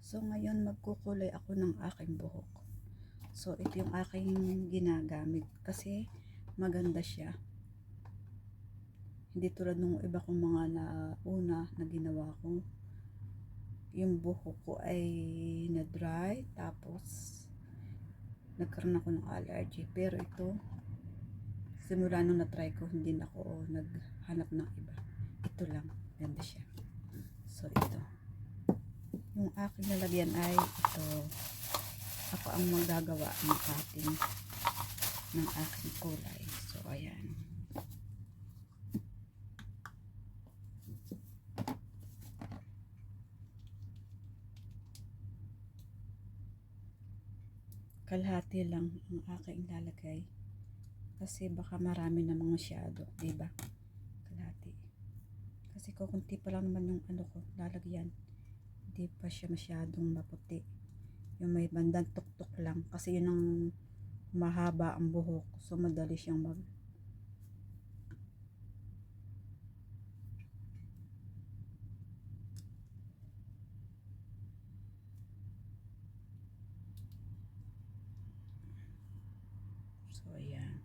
So ngayon magkukulay ako ng aking buhok. So ito yung aking ginagamit kasi maganda siya. Hindi tulad nung iba kong mga nauna na ginawa ko. Yung buhok ko ay na-dry tapos nagkaroon ako ng allergy. Pero ito, simula nung na-try ko, hindi na ako naghanap ng iba. Ito lang, ganda siya. So ito. Yung aking lalagyan ay ito. Ako ang magagawa ng cutting ng aking kulay. So ayan. Kalahati lang ang aking lalagay. Kasi baka marami na mga shadow, diba? Kalahati. Kasi kukunti pa lang naman yung ano ko, lalagyan. Hindi pa siya masyadong maputi. Yung may bandang tuktok lang. Kasi yun ang mahaba ang buhok. So madali siyang So ayan.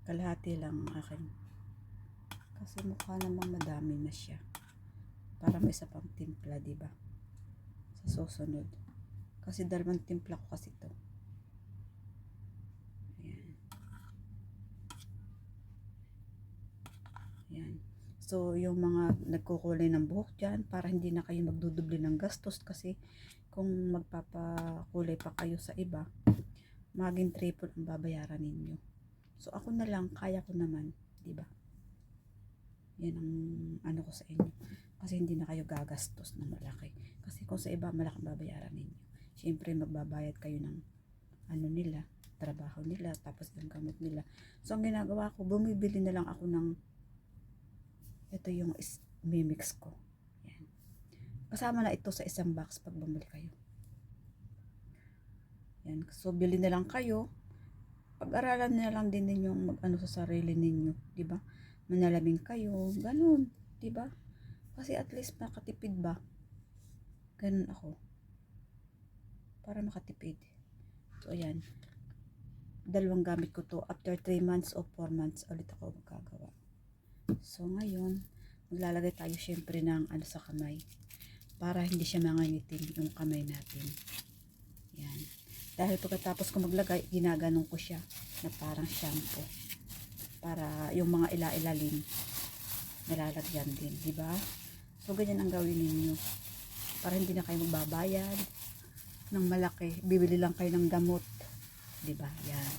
Kalahati lang ang akin. Kasi mukha namang madami na siya. Para may isa pang timpla, diba? Sa susunod. Kasi dalawang timpla ko kasi to. Ayan. Ayan. So, yung mga nagkukulay ng buhok dyan, para hindi na kayo magdudubli ng gastos. Kasi kung magpapakulay pa kayo sa iba, maging triple ang babayaran ninyo. So, ako na lang, kaya ko naman. Diba? Yan ang ano ko sa inyo. Kasi hindi na kayo gagastos ng malaki. Kasi kung sa iba, malaki babayaran ninyo. Siyempre, magbabayad kayo ng ano nila, trabaho nila, tapos yung gamot nila. So, ang ginagawa ko, bumibili na lang ako ng ito yung mimix ko. Yan. Kasama na ito sa isang box pag bumili kayo. Yan. So, bili na lang kayo. Pag-aralan na lang din ninyong mag-ano sa sarili ninyo. Diba? Manalamin kayo. Ganun. Diba? Kasi at least makatipid ba? Ganun ako. Para makatipid. So, ayan. Dalawang gamit ko to. After 3 months o 4 months ulit ako magkagawa. So, ngayon, maglalagay tayo syempre ng ano sa kamay. Para hindi siya manganitin yung kamay natin. Yan. Dahil pagkatapos ko maglagay, ginaganong ko siya na parang shampoo. Para yung mga ila-ilalim, nalalagyan din. Diba? So, ganyan ang gawin ninyo. Para hindi na kayo magbabayad ng malaki. Bibili lang kayo ng gamot. Diba? Yan.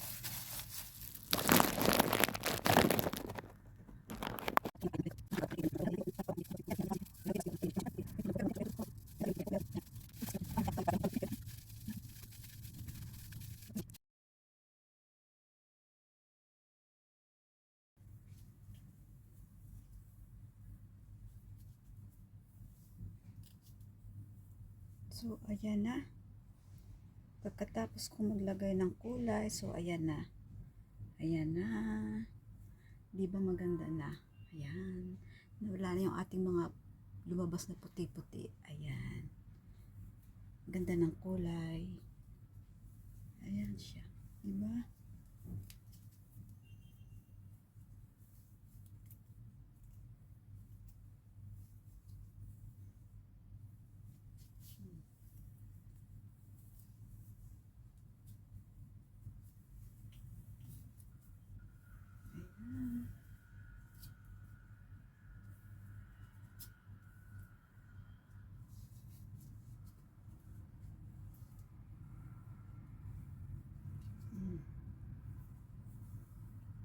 So, ayan na. Pagkatapos ko maglagay ng kulay, so ayan na. Ayan na. Di ba maganda na? Ayan. Nawala na yung ating mga lumabas na puti-puti. Ayan. Ganda ng kulay. Ayan siya. Di ba? Ayan.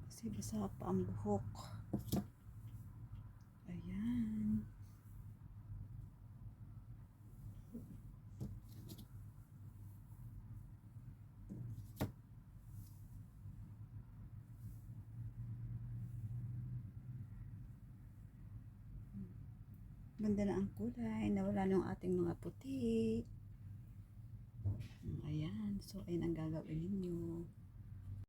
Kasi basa pa ang buhok. Ayan. Ganda na ang kulay. Nawala na yung ating mga puti. Ayan. So, ayun ang gagawin ninyo.